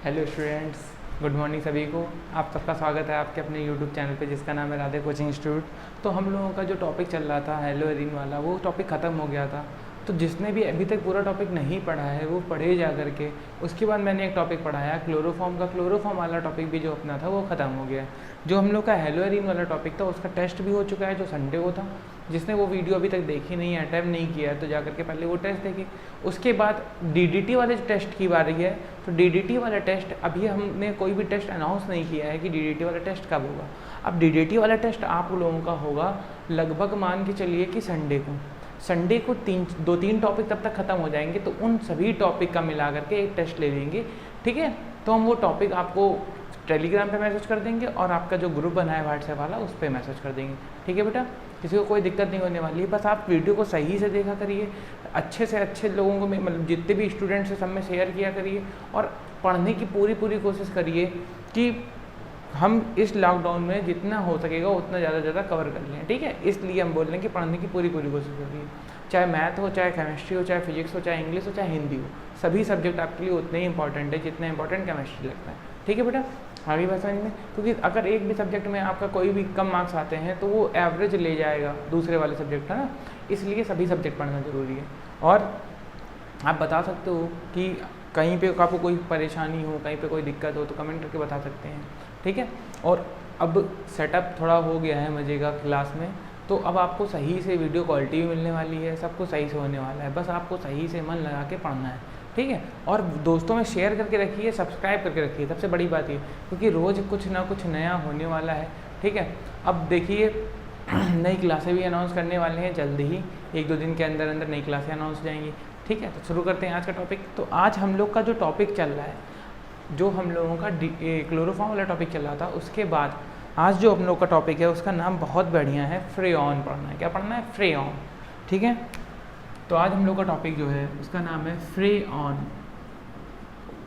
Hello students, good morning सभी को। आप सबका स्वागत है आपके अपने यूट्यूब चैनल पे जिसका नाम है राधे कोचिंग इंस्टीट्यूट। तो हम लोगों का जो टॉपिक चल रहा था हेलो एरिन वाला, वो टॉपिक ख़त्म हो गया था। तो जिसने भी अभी तक पूरा टॉपिक नहीं पढ़ा है वो पढ़े जा करके। उसके बाद मैंने एक टॉपिक पढ़ाया क्लोरोफॉर्म का। क्लोरोफॉर्म वाला टॉपिक भी जो अपना था वो ख़त्म हो गया है। जो हम लोग का हेलो एरिन वाला टॉपिक था उसका टेस्ट भी हो चुका है, जो संडे को था। जिसने वो वीडियो अभी तक देखी नहीं है, अटैम्प्ट नहीं किया है, तो जा करके पहले वो टेस्ट देखिए। उसके बाद डीडीटी वाले टेस्ट की बारी है। तो डीडीटी वाला टेस्ट अभी हमने कोई भी टेस्ट अनाउंस नहीं किया है कि डीडीटी वाला टेस्ट कब होगा। अब डीडीटी वाला टेस्ट आप लोगों का होगा लगभग मान के चलिए कि संडे को दो तीन टॉपिक तब तक ख़त्म हो जाएंगे। तो उन सभी टॉपिक का मिला करके एक टेस्ट ले लेंगे, ठीक है। तो हम वो टॉपिक आपको टेलीग्राम पे मैसेज कर देंगे और आपका जो ग्रुप बना है व्हाट्सएप वाला उस पर मैसेज कर देंगे, ठीक है बेटा। किसी को कोई दिक्कत नहीं होने वाली है, बस आप वीडियो को सही से देखा करिए, अच्छे से अच्छे लोगों को मतलब जितने भी स्टूडेंट्स हैं सब में शेयर किया करिए और पढ़ने की पूरी कोशिश करिए कि हम इस लॉकडाउन में जितना हो सकेगा उतना ज़्यादा कवर कर लें, ठीक है। इसलिए हम बोल रहे हैं कि पढ़ने की पूरी कोशिश करिए, चाहे मैथ हो, चाहे केमिस्ट्री हो, चाहे फिजिक्स हो, चाहे इंग्लिश हो, चाहे हिंदी हो। सभी सब्जेक्ट आपके लिए उतने ही इंपॉर्टेंट है जितना इंपॉर्टेंट केमिस्ट्री लगता है, ठीक है बेटा। आगे बात समझ में, क्योंकि अगर एक भी सब्जेक्ट में आपका कोई भी कम मार्क्स आते हैं तो वो एवरेज ले जाएगा दूसरे वाले सब्जेक्ट, है ना। इसलिए सभी सब्जेक्ट पढ़ना ज़रूरी है। और आप बता सकते हो कि कहीं पे आपको कोई परेशानी हो, कहीं पे कोई दिक्कत हो तो कमेंट करके बता सकते हैं, ठीक है। और अब सेटअप थोड़ा हो गया है मज़े का क्लास में, तो अब आपको सही से वीडियो क्वालिटी भी मिलने वाली है, सब कुछ सही से होने वाला है। बस आपको सही से मन लगा के पढ़ना है, ठीक है। और दोस्तों में शेयर करके रखिए, सब्सक्राइब करके रखिए, सबसे बड़ी बात ये, क्योंकि रोज़ कुछ ना कुछ नया होने वाला है, ठीक है। अब देखिए नई क्लासें भी अनाउंस करने वाले हैं जल्दी ही, एक दो दिन के अंदर अंदर नई क्लासें अनाउंस हो जाएंगी, ठीक है। तो शुरू करते हैं आज का टॉपिक। तो आज हम लोग का जो टॉपिक चल रहा है, जो हम लोगों का क्लोरोफॉर्म वाला टॉपिक चल रहा था, उसके बाद आज जो हम लोग का टॉपिक है उसका नाम बहुत बढ़िया है, फ्रेऑन पढ़ना है। क्या पढ़ना है? फ्रेऑन, ठीक है। तो आज हम लोग का टॉपिक जो है उसका नाम है फ्रेऑन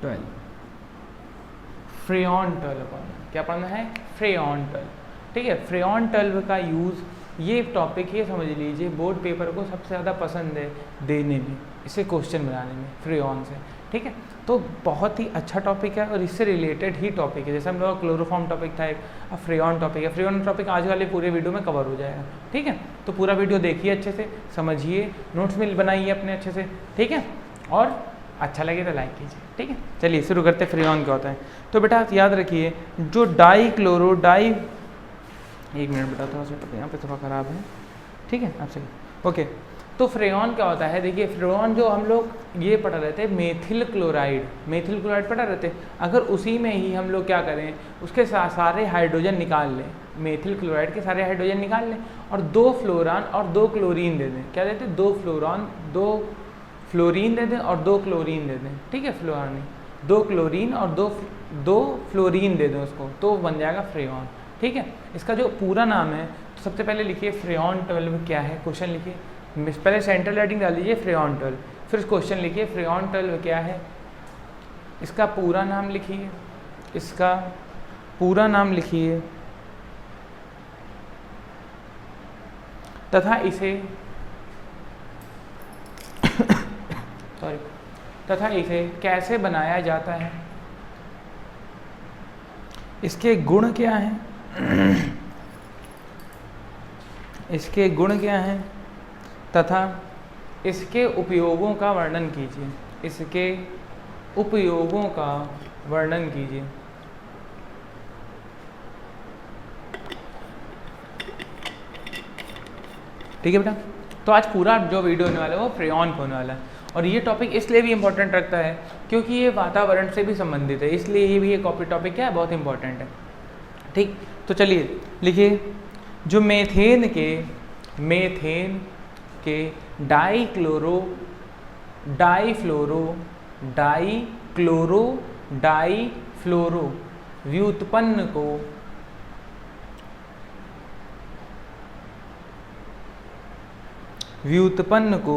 12। फ्रेऑन 12 पढ़ना। क्या पढ़ना है? फ्रेऑन 12, ठीक है। फ्रेऑन 12 का यूज़, ये टॉपिक ये समझ लीजिए बोर्ड पेपर को सबसे ज़्यादा पसंद है देने में, इसे क्वेश्चन बनाने में, फ्रेऑन से, ठीक है। तो बहुत ही अच्छा टॉपिक है और इससे रिलेटेड ही टॉपिक है। जैसे हम लोग का क्लोरोफॉर्म टॉपिक था एक, अब फ्रेऑन टॉपिक है। फ्रेऑन टॉपिक आज वाले पूरे वीडियो में कवर हो जाएगा, ठीक है। तो पूरा वीडियो देखिए, अच्छे से समझिए, नोट्स में बनाइए अपने अच्छे से, ठीक है। और अच्छा लगे तो लाइक कीजिए, ठीक है। चलिए शुरू करते हैं फ्रेऑन क्या होता है। तो बेटा याद रखिए, जो एक मिनट बेटा, थोड़ा सा यहाँ पे थोड़ा ख़राब है, ठीक है आपसे, ओके। तो फ्रेऑन क्या होता है? देखिए फ्रेऑन जो हम लोग ये पढ़ा रहे थे, मेथिल क्लोराइड पढ़ा रहे थे। अगर उसी में ही हम लोग क्या करें, उसके सारे हाइड्रोजन निकाल लें, मेथिल क्लोराइड के सारे हाइड्रोजन निकाल लें और 2 फ्लोरान और 2 क्लोरीन दे दें। क्या देते? 2 फ्लोरीन दे दें और 2 क्लोरीन दे दें, ठीक है। फ्लोरान 2 क्लोरीन और 2 फ्लोरीन दे दें उसको, तो बन जाएगा फ्रेऑन, ठीक है। इसका जो पूरा नाम है, तो सबसे पहले लिखिए फ्रेऑन 12 क्या है, क्वेश्चन लिखिए। पहले सेंट्रल हेडिंग डाल दीजिए फ्रेऑन 12, फिर क्वेश्चन लिखिए फ्रेऑन 12 क्या है। इसका पूरा नाम लिखिए, इसका पूरा नाम लिखिए तथा इसे कैसे बनाया जाता है, इसके गुण क्या हैं इसके गुण क्या हैं तथा इसके उपयोगों का वर्णन कीजिए। इसके उपयोगों का वर्णन कीजिए, ठीक है बेटा। तो आज पूरा जो वीडियो होने वाला है वो फ्रेऑन पे होने वाला है। और ये टॉपिक इसलिए भी इम्पोर्टेंट रखता है क्योंकि ये वातावरण से भी संबंधित है, इसलिए ये भी एक टॉपिक क्या है, बहुत इंपॉर्टेंट है, ठीक। तो चलिए लिखिए, जो मेथेन के डाईफ्लोरो व्युत्पन्न को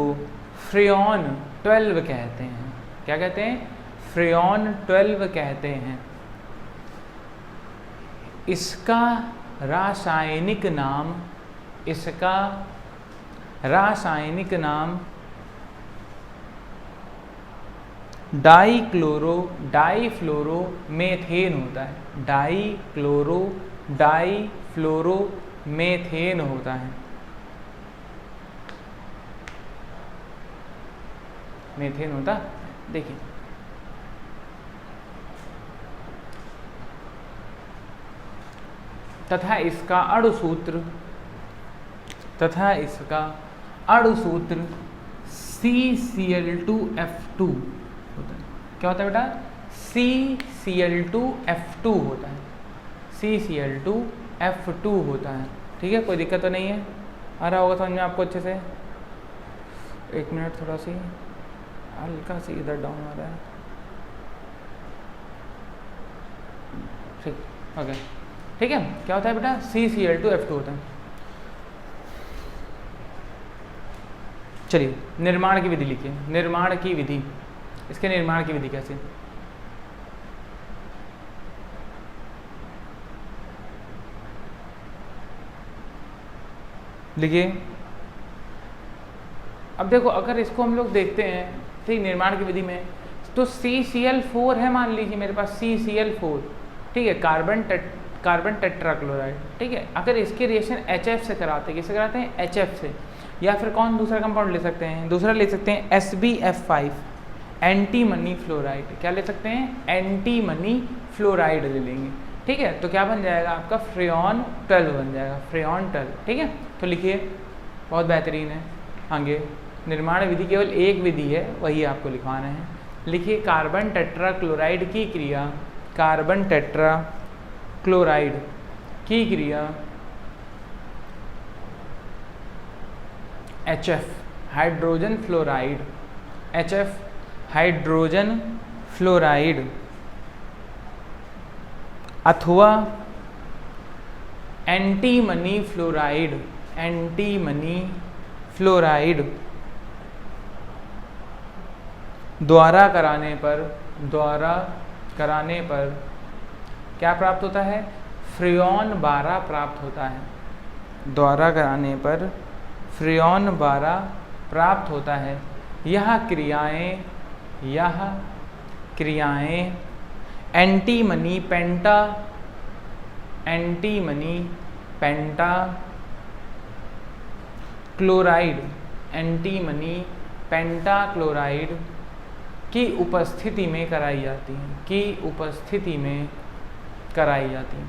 फ्रेऑन 12 कहते हैं। क्या कहते हैं? फ्रेऑन 12 कहते हैं। इसका रासायनिक डाईफ्लोरोमेथेन होता है, डाईफ्लोरोमेथेन होता है, मेथेन होता। देखिए तथा इसका अणुसूत्र CCl2F2 होता है। क्या होता है बेटा? CCl2F2 होता है, CCl2F2 होता है। ठीक है, कोई दिक्कत तो नहीं है? आ रहा होगा समझ में आपको अच्छे से? एक मिनट, थोड़ा सी हल्का सी इधर डाउन आ रहा है। ठीक, ओके, ठीक है। क्या होता है बेटा? CCl2F2 होता है। चलिए निर्माण की विधि लिखिए, निर्माण की विधि। इसके निर्माण की विधि कैसे? लिखिए। अब देखो, अगर इसको हम लोग देखते हैं, ठीक, निर्माण की विधि में, तो CCl4 है, मान लीजिए मेरे पास CCl4, ठीक है, कार्बन टेट्राक्लोराइड, ठीक है। अगर इसके रिएक्शन HF से कराते हैं, किससे कराते हैं? HF से। या फिर कौन दूसरा कंपाउंड ले सकते हैं? दूसरा ले सकते हैं SbF5, एंटीमनी फ्लोराइड। क्या ले सकते हैं? एंटीमनी फ्लोराइड ले लेंगे, ठीक है। तो क्या बन जाएगा आपका? फ्रेऑन 12 बन जाएगा, फ्रेऑन 12, ठीक है। तो लिखिए, बहुत बेहतरीन है। आगे निर्माण विधि केवल एक विधि है, वही आपको लिखवाना है। लिखिए, कार्बन टेट्राक्लोराइड की क्रिया, कार्बन टेट्राक्लोराइड की क्रिया HF, hydrogen fluoride, HF hydrogen fluoride अथवा एंटीमनी फ्लोराइड, एंटीमनी फ्लोराइड द्वारा कराने पर क्या प्राप्त होता है? फ्रेऑन 12 प्राप्त होता है। द्वारा कराने पर फ्रेऑन 12 प्राप्त होता है। यह क्रियाएं एंटीमनी पेंटा क्लोराइड, एंटीमनी पेंटा क्लोराइड की उपस्थिति में कराई जाती हैं,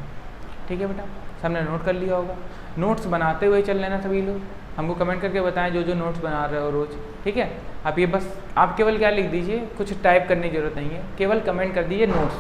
ठीक है बेटा। सबने नोट कर लिया होगा। नोट्स बनाते हुए चल लेना सभी लोग। हमको कमेंट करके बताएं जो नोट्स बना रहे हो रोज़, ठीक है। आप ये बस, आप केवल क्या लिख दीजिए, कुछ टाइप करने की ज़रूरत नहीं है, केवल कमेंट कर दीजिए नोट्स,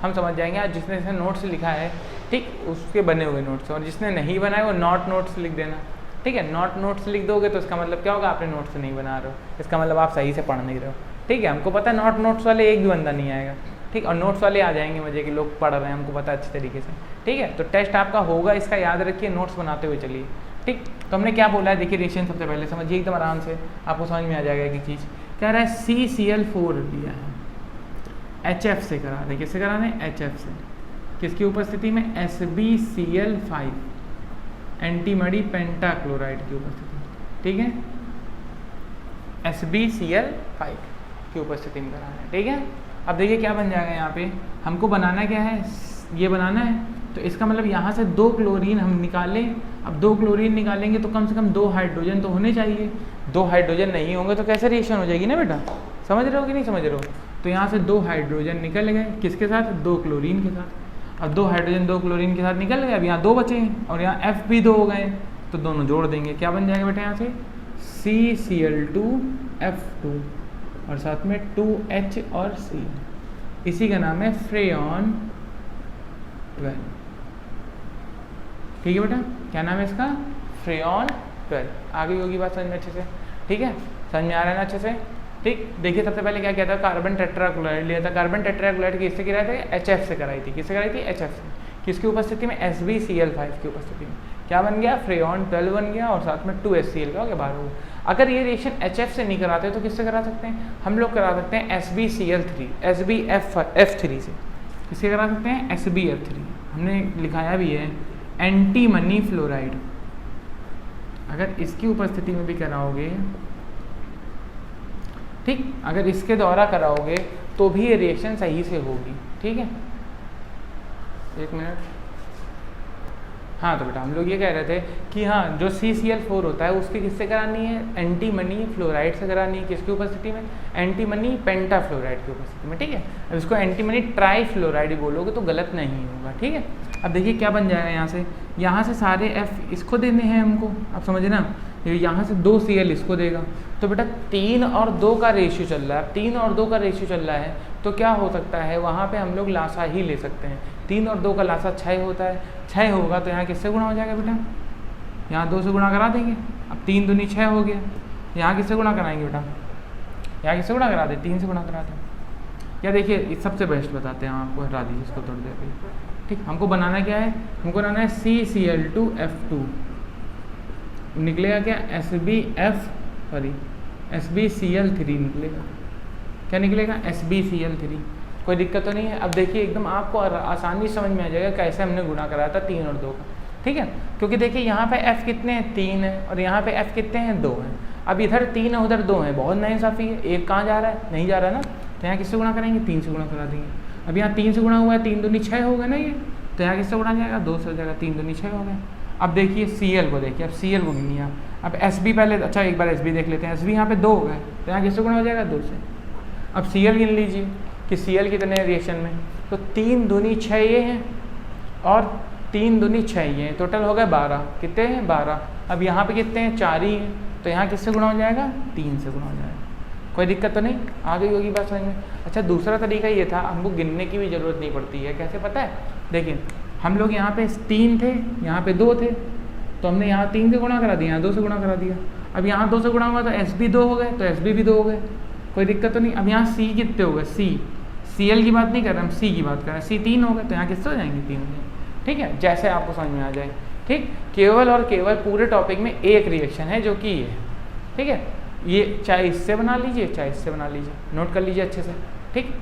हम समझ जाएंगे। आज जिसने नोट्स लिखा है, ठीक, उसके बने हुए नोट्स, और जिसने नहीं बनाए वो नॉट नोट्स लिख देना, ठीक है। नॉट नोट्स लिख दोगे तो इसका मतलब क्या होगा? आपने नोट्स नहीं बना रहे हो, इसका मतलब आप सही से पढ़ नहीं रहे हो, ठीक है। हमको पता है नॉट नोट्स वाले एक भी बंदा नहीं आएगा, ठीक, और नोट्स वाले आ जाएंगे मजे के, लोग पढ़ रहे हैं, हमको पता है अच्छी तरीके से, ठीक है। तो टेस्ट आपका होगा, इसका याद रखिए, नोट्स बनाते हुए चलिए, ठीक। तो हमने क्या बोला है, देखिए रिएक्शन सबसे पहले समझिए एकदम आराम से, आपको समझ में आ जाएगा कि चीज़ क्या रहा है। CCl4 दिया है, HF से करा दें, किससे करा दें? HF से। किसकी उपस्थिति में? SbCl5, एंटीमनी पेंटाक्लोराइड की उपस्थिति, ठीक है, SbCl5 की उपस्थिति में कराना है, ठीक है। अब देखिए क्या बन जाएगा, यहाँ पे हमको बनाना क्या है? ये बनाना है, तो इसका मतलब यहाँ से 2 क्लोरीन हम निकालें। अब 2 क्लोरीन निकालेंगे तो कम से कम 2 हाइड्रोजन तो होने चाहिए। 2 हाइड्रोजन नहीं होंगे तो कैसे रिएक्शन हो जाएगी ना बेटा, समझ रहे हो कि नहीं समझ रहे हो? तो यहाँ से 2 हाइड्रोजन निकल गए, किसके साथ? 2 क्लोरीन के साथ। अब 2 हाइड्रोजन 2 क्लोरीन के साथ निकल गए, अब यहाँ 2 बचे हैं और यहाँ F भी 2 हो गए, तो दोनों जोड़ देंगे। क्या बन जाएगा बेटा? यहाँ से CCl2F2 और साथ में 2H और C, इसी का नाम है फ्रेऑन 12, ठीक है बेटा। क्या नाम है इसका? फ्रेऑन 12। आ गई होगी बात समझ में अच्छे से, ठीक है, समझ में आ रहा है ना अच्छे से, ठीक। देखिए सबसे पहले क्या किया था, कार्बन टेट्राक्लोराइड लिया था। कार्बन टेट्राक्लोराइड किससे कराई थी? HF से कराई थी। किससे कराई थी? HF से। किसकी उपस्थिति में? SbCl5 की उपस्थिति में। क्या बन गया? फ्रेऑन 12 बन गया और साथ में 2HCl का हो गया 12। अगर ये रिएक्शन HF से नहीं कराते तो किससे करा सकते हैं? हम लोग करा सकते हैं SbCl3, SbF3 से। किससे करा सकते हैं? SbF3। हमने लिखाया भी है एंटीमनी फ्लोराइड। अगर इसकी उपस्थिति में भी कराओगे ठीक, अगर इसके द्वारा कराओगे तो भी ये रिएक्शन सही से होगी। ठीक है, एक मिनट। हाँ, तो बेटा हम लोग ये कह रहे थे कि हाँ, जो CCl4 होता है उसकी किससे करानी है, एंटीमनी फ्लोराइड से करानी है। किसकी उपस्थिति में, एंटीमनी पेंटाफ्लोराइड की उपस्थिति में। ठीक है, अब इसको एंटीमनी ट्राईफ्लोराइड बोलोगे तो गलत नहीं होगा। ठीक है, अब देखिए क्या बन जाएगा, यहाँ से सारे F इसको देने हैं हमको, आप समझे ना, यहाँ से 2 Cl इसको देगा। तो बेटा 3 और 2 का रेशियो चल रहा है, 3 और 2 का रेशियो चल रहा है तो क्या हो सकता है, वहाँ पे हम लोग लासा ही ले सकते हैं। 3 और 2 का लासा 6 होता है, 6 होगा तो यहाँ किससे गुणा हो जाएगा बेटा, यहाँ 2 से गुणा करा देंगे। अब 3 दूनी 6 हो गया, यहाँ किससे गुणा कराएंगे बेटा, यहाँ किससे गुणा करा दे, 3 से गुणा करा दें। या देखिए सबसे बेस्ट बताते हैं आपको, हटा दीजिए इसको थोड़ी देर के लिए। ठीक, हमको बनाना क्या है, हमको बनाना है CCl2F2, निकलेगा क्या, SbCl3 निकलेगा। क्या निकलेगा, SbCl3। कोई दिक्कत तो नहीं है। अब देखिए एकदम आपको आसानी समझ में आ जाएगा कैसे हमने गुणा कराया था 3 और 2 का। ठीक है, क्योंकि देखिए यहाँ पे F कितने हैं, 3 है, और यहाँ पे F कितने हैं, 2 हैं। अब इधर 3 है उधर 2 है, बहुत नाइंसाफ़ी है, एक कहाँ जा रहा है, नहीं जा रहा ना, तो यहाँ किससे गुणा करेंगे, 3 से गुणा करा देंगे। अब यहाँ 3 से गुणा हुआ है, 3 दूनी 6 हो गया ना ये, तो यहाँ किससे गुणा जाएगा, 2 से हो जाएगा, 3 दूनी 6 हो गया। अब देखिए Cl को देखिए, अब Cl को गिनिए आप। अब Sb पहले, अच्छा एक बार Sb देख लेते हैं, Sb यहाँ पे 2 हो गए, तो यहाँ किससे गुणा हो जाएगा, 2 से। अब Cl गिन लीजिए कि Cl कितने हैं रिएक्शन में, तो 3 दूनी 6 ये हैं और 3 दूनी 6 ये हैं, टोटल हो गए 12। कितने हैं, 12। अब यहाँ पे कितने हैं, 4 ही हैं, तो यहाँ किससे गुणा हो जाएगा, 3 से गुणा हो जाएगा। कोई दिक्कत तो नहीं, आ गई होगी बात समझ में। अच्छा दूसरा तरीका ये था, हमको गिनने की भी ज़रूरत नहीं पड़ती है। कैसे पता है, देखिए हम लोग यहाँ पे 3 थे, यहाँ पे 2 थे, तो हमने यहाँ 3 से गुणा करा दिया, यहाँ 2 से गुणा करा दिया। अब यहाँ 2 से गुणा हुआ तो Sb 2 हो गए, तो Sb भी 2 हो गए, कोई दिक्कत तो नहीं। अब यहाँ C कितने हो गए, Cl की बात नहीं कर रहे हम, C की बात कर रहे हैं, C 3 हो गए, तो यहाँ किससे हो जाएंगे, 3 हो जाएंगे। ठीक है, जैसे आपको समझ में आ जाए। ठीक, केवल और केवल पूरे टॉपिक में एक रिएक्शन है जो कि ये। ठीक है, ये चाहे इससे बना लीजिए चाहे इससे बना लीजिए, नोट कर लीजिए अच्छे से। ठीक,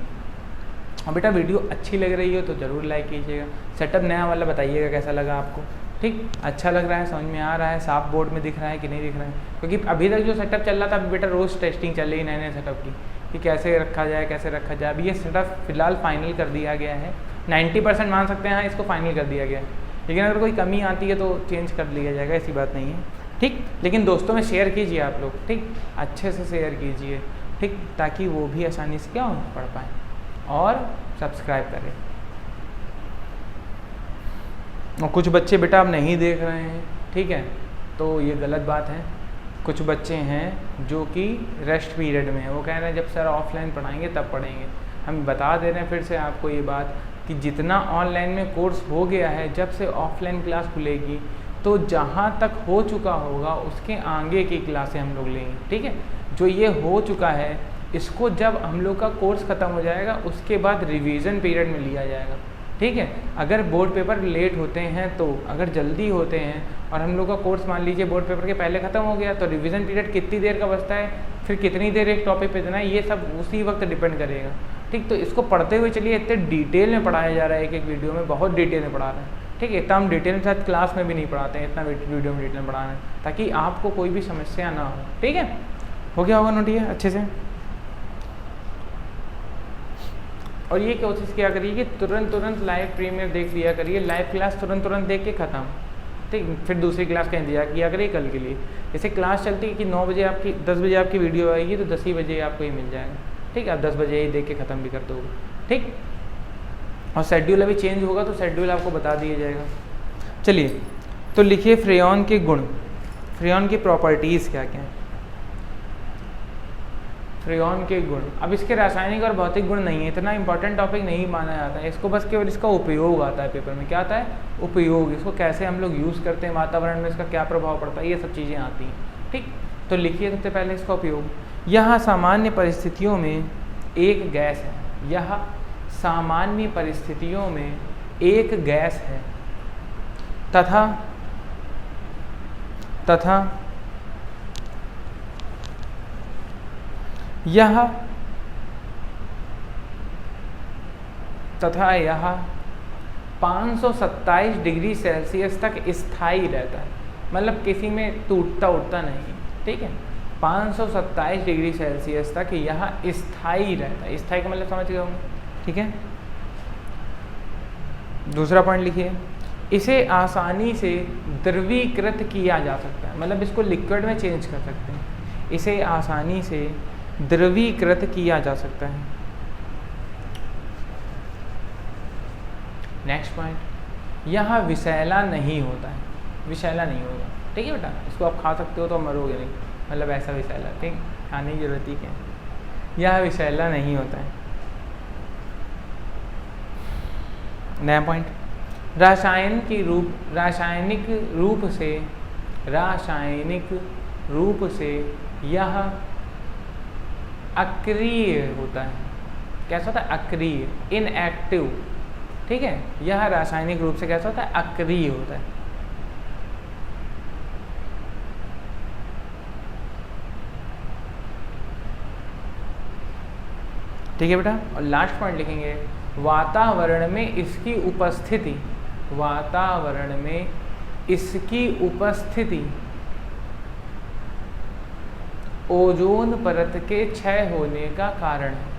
और बेटा वीडियो अच्छी लग रही हो तो ज़रूर लाइक कीजिएगा। सेटअप नया वाला बताइएगा कैसा लगा आपको। ठीक, अच्छा लग रहा है, समझ में आ रहा है, साफ बोर्ड में दिख रहा है कि नहीं दिख रहा है, क्योंकि अभी तक जो सेटअप चल रहा था, अभी बेटा रोज़ टेस्टिंग चल रही है नए सेटअप की, कि कैसे रखा जाए कैसे रखा जाए। अभी ये सेटअप फिलहाल फाइनल कर दिया गया है, 90% मान सकते हैं, हाँ इसको फाइनल कर दिया गया है, लेकिन अगर कोई कमी आती है तो चेंज कर लिया जाएगा, ऐसी बात नहीं है। ठीक, लेकिन दोस्तों में शेयर कीजिए आप लोग, ठीक अच्छे से शेयर कीजिए, ठीक, ताकि वो भी आसानी से क्या पढ़ पाएँ, और सब्सक्राइब करें। और कुछ बच्चे बेटा अब नहीं देख रहे हैं, ठीक है, तो ये गलत बात है। कुछ बच्चे हैं जो कि रेस्ट पीरियड में हैं, वो कह रहे हैं जब सर ऑफलाइन पढ़ाएंगे तब पढ़ेंगे। हम बता दे रहे हैं फिर से आपको ये बात कि जितना ऑनलाइन में कोर्स हो गया है, जब से ऑफलाइन क्लास खुलेगी तो जहाँ तक हो चुका होगा उसके आगे की क्लासें हम लोग लेंगे। ठीक है, जो ये हो चुका है इसको जब हम लोग का कोर्स ख़त्म हो जाएगा उसके बाद रिवीजन पीरियड में लिया जाएगा। ठीक है, अगर बोर्ड पेपर लेट होते हैं तो, अगर जल्दी होते हैं और हम लोग का कोर्स मान लीजिए बोर्ड पेपर के पहले ख़त्म हो गया, तो रिवीजन पीरियड कितनी देर का बचता है, फिर कितनी देर एक टॉपिक पे देना है, ये सब उसी वक्त डिपेंड करेगा। ठीक, तो इसको पढ़ते हुए चलिए, इतने डिटेल में पढ़ाया जा रहा है, एक एक वीडियो में बहुत डिटेल में पढ़ा रहे हैं। ठीक है, इतना हम डिटेल में शायद क्लास में भी नहीं पढ़ाते हैं, इतना वीडियो में डिटेल में पढ़ा रहे हैं ताकि आपको कोई भी समस्या ना हो। ठीक है, हो गया होगा नोट ये अच्छे से। और ये कोशिश किया करिए कि तुरंत लाइव प्रीमियर देख लिया करिए, लाइव क्लास तुरंत देख के ख़त्म। ठीक, फिर दूसरी क्लास का इंतजार किया करिए कल के लिए। जैसे क्लास चलती है कि 9 बजे आपकी 10 बजे आपकी वीडियो आएगी, तो 10 ही बजे आपको ये मिल जाएगा। ठीक, आप 10 बजे ही देख के ख़त्म भी कर दोगे। ठीक, और शेड्यूल अभी चेंज होगा तो शेड्यूल आपको बता दिया जाएगा। चलिए, तो लिखिए फ्रेयॉन के गुण, फ्रेयॉन की प्रॉपर्टीज़ क्या क्या हैं। फ्रेयॉन के गुण, अब इसके रासायनिक और भौतिक गुण नहीं है, इतना इंपॉर्टेंट टॉपिक नहीं माना जाता है इसको, बस केवल इसका उपयोग आता है पेपर में। क्या आता है, उपयोग, इसको कैसे हम लोग यूज़ करते हैं, वातावरण में इसका क्या प्रभाव पड़ता है, ये सब चीज़ें आती हैं। ठीक, तो लिखिए सबसे पहले इसका उपयोग। यह सामान्य परिस्थितियों में एक गैस है, यह सामान्य परिस्थितियों में एक गैस है तथा यह 527 डिग्री सेल्सियस तक स्थायी रहता है, मतलब किसी में टूटता उठता नहीं। ठीक है, 527 डिग्री सेल्सियस तक यह स्थायी रहता है। स्थायी का मतलब समझ गए होंगे, ठीक है। दूसरा पॉइंट लिखिए, इसे आसानी से द्रवीकृत किया जा सकता है, मतलब इसको लिक्विड में चेंज कर सकते हैं। इसे आसानी से द्रवीकृत किया जा सकता है। नेक्स्ट पॉइंट, यह विषैला नहीं होता है। विषैला नहीं होगा, ठीक है बेटा। इसको आप खा सकते हो तो मरोगे नहीं, मतलब ऐसा विषैला, ठीक, खाने की जरूरत ही क्या है। यह विषैला नहीं होता है। नया पॉइंट, रासायनिक रूप से यह अक्रिय होता है। कैसा होता है? अक्रिय, इनएक्टिव, ठीक है। यह रासायनिक रूप से कैसा होता है? अक्रिय होता है। ठीक है बेटा। और लास्ट पॉइंट लिखेंगे, वातावरण में इसकी उपस्थिति ओजोन परत के क्षय होने का कारण है।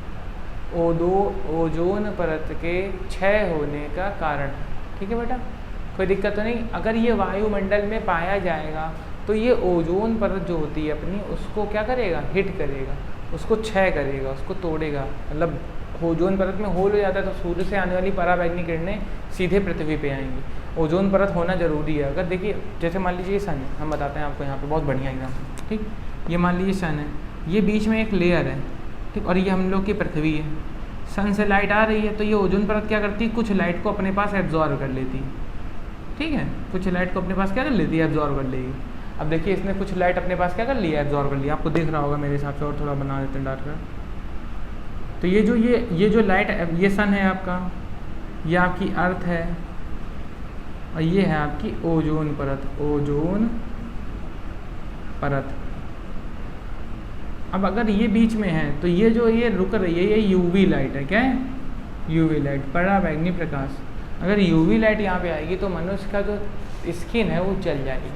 ओजोन परत के क्षय होने का कारण है, ठीक है बेटा। कोई दिक्कत तो नहीं। अगर ये वायुमंडल में पाया जाएगा तो ये ओजोन परत जो होती है अपनी, उसको क्या करेगा? हिट करेगा, उसको क्षय करेगा, उसको तोड़ेगा। मतलब ओजोन परत में होल हो जाता है तो सूर्य से आने वाली पराबैंगनी किरणें सीधे पृथ्वी पे आएंगी। ओजोन परत होना जरूरी है। अगर देखिए, जैसे मान लीजिए ये सन है, हम बताते हैं आपको यहाँ पे बहुत बढ़िया एग्जाम्पल, ठीक। ये मान लीजिए सन है, ये बीच में एक लेयर है, ठीक, और ये हम लोग की पृथ्वी है। सन से लाइट आ रही है तो ये ओजोन परत क्या करती है? कुछ लाइट को अपने पास एब्जॉर्व कर लेती है, ठीक है। कुछ लाइट को अपने पास क्या कर लेती है? एब्जॉर्व कर लेगी। अब देखिए, इसने कुछ लाइट अपने पास क्या कर लिया? एब्जॉर्व कर लिया। आपको दिख रहा होगा मेरे हिसाब से, और थोड़ा बना देते हैं डार्क। तो ये जो लाइट, ये सन है आपका, ये आपकी अर्थ है, और ये है आपकी ओजोन परत। ओजोन परत। अब अगर ये बीच में है तो ये जो ये रुक रही है, ये यूवी लाइट है। क्या है? यूवी लाइट, पराबैंगनी प्रकाश। अगर यूवी लाइट यहाँ पे आएगी तो मनुष्य का जो स्किन है वो जल जाएगी,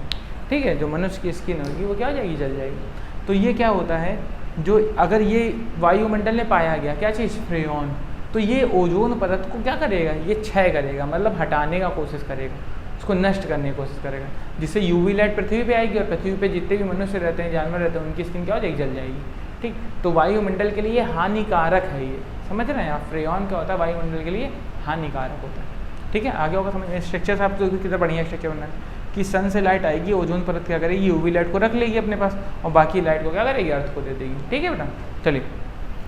ठीक है। जो मनुष्य की स्किन होगी वो क्या हो जाएगी? जल जाएगी। तो ये क्या होता है, जो अगर ये वायुमंडल में पाया गया, क्या चीज़? फ्रेयॉन, तो ये ओजोन परत को क्या करेगा? ये क्षय करेगा, मतलब हटाने का कोशिश करेगा, उसको नष्ट करने की कोशिश करेगा, जिससे यूवी लाइट पृथ्वी पे आएगी और पृथ्वी पे जितने भी मनुष्य रहते हैं, जानवर रहते हैं, उनकी स्किन क्या हो जाएगी? जल जाएगी, ठीक। तो वायुमंडल के लिए ये हानिकारक है। ये समझ रहे हैं आप? फ्रेयॉन क्या होता है? वायुमंडल के लिए हानिकारक होता है, ठीक है। आगे होगा समझ। स्ट्रक्चर से आपको कितना बढ़िया स्ट्रक्चर बनना है कि सन से लाइट आएगी, ओजोन परत क्या करेगी? यूवी लाइट को रख लेगी अपने पास, और बाकी लाइट को क्या करेगी? अर्थ को दे देगी, ठीक है बेटा। चलिए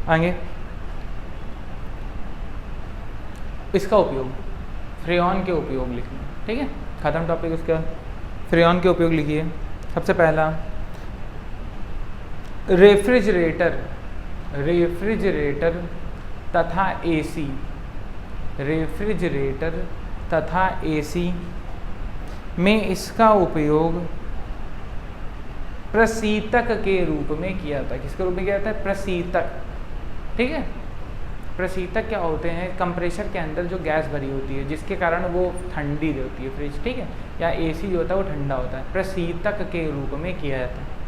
आगे, इसका उपयोग, फ्रेयॉन के उपयोग लिखना, ठीक है। खत्म टॉपिक उसका। फ्रेयॉन के उपयोग लिखिए। सबसे पहला, रेफ्रिजरेटर तथा एसी, रेफ्रिजरेटर तथा एसी में इसका उपयोग प्रशीतक के रूप में किया जाता है। किसके रूप में किया जाता है? प्रशीतक, ठीक है। प्रशीतक क्या होते हैं? कंप्रेसर के अंदर जो गैस भरी होती है, जिसके कारण वो ठंडी होती है, फ्रिज, ठीक है, या एसी जो होता है वो ठंडा होता है। प्रशीतक के रूप में किया जाता है।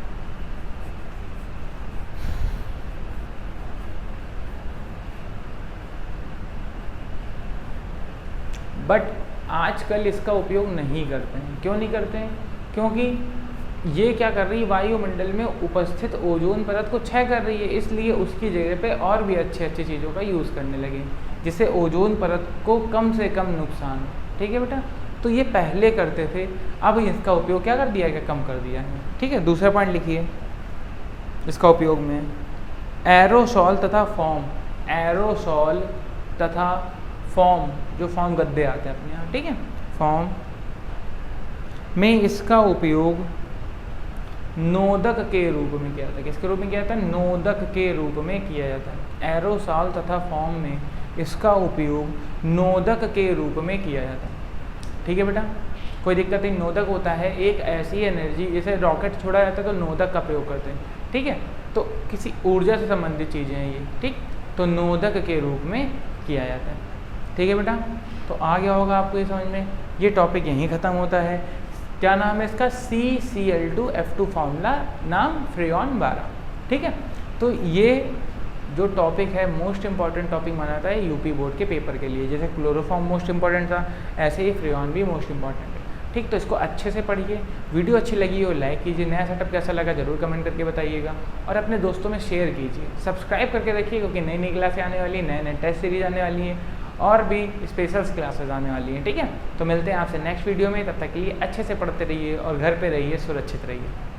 बट आजकल इसका उपयोग नहीं करते हैं। क्यों नहीं करते हैं? क्योंकि ये क्या कर रही है? वायुमंडल में उपस्थित ओजोन परत को क्षय कर रही है, इसलिए उसकी जगह पे और भी अच्छी चीज़ों का यूज़ करने लगे, जिससे ओजोन परत को कम से कम नुकसान हो, ठीक है बेटा। तो ये पहले करते थे, अब इसका उपयोग क्या कर दिया है? कम कर दिया है, ठीक है। दूसरा पॉइंट लिखिए इसका उपयोग में, एरोसॉल तथा फॉर्म। एरोसॉल तथा फॉर्म, जो फॉर्म गद्दे आते हैं अपने यहाँ, ठीक है, फॉर्म में इसका उपयोग नोदक के रूप में किया जाता है। किसके रूप में किया जाता है? नोदक के रूप में किया जाता है। एरोसॉल तथा फॉर्म में इसका उपयोग नोदक के रूप में किया जाता है, ठीक है बेटा। कोई दिक्कत नहीं। नोदक होता है एक ऐसी एनर्जी, जैसे रॉकेट छोड़ा जाता है तो नोदक का प्रयोग करते हैं, ठीक है। तो किसी ऊर्जा से संबंधित चीज़ें हैं ये, ठीक। तो नोदक के रूप में किया जाता है, ठीक है बेटा। तो आ गया होगा आपको ये समझ में। ये टॉपिक यहीं ख़त्म होता है। क्या नाम है इसका, CCl2F2 फार्मूला, नाम फ्रेयॉन 12। ठीक है, तो ये जो टॉपिक है मोस्ट इंपॉर्टेंट टॉपिक माना जाता है यूपी बोर्ड के पेपर के लिए। जैसे क्लोरोफॉर्म मोस्ट इंपॉर्टेंट था, ऐसे ही फ्रेयॉन भी मोस्ट इंपॉर्टेंट है। ठीक, तो इसको अच्छे से पढ़िए। वीडियो अच्छी लगी हो लाइक कीजिए, नया सेटअप कैसा लगा जरूर कमेंट करके बताइएगा, और अपने दोस्तों में शेयर कीजिए। सब्सक्राइब करके रखिए, क्योंकि नई नई क्लासें आने वाली हैं, नए नए टेस्ट सीरीज आने वाली हैं, और भी स्पेशल क्लासेस आने वाली हैं। ठीक है, तो मिलते हैं आपसे नेक्स्ट वीडियो में। तब तक के लिए अच्छे से पढ़ते रहिए और घर पे रहिए, सुरक्षित रहिए।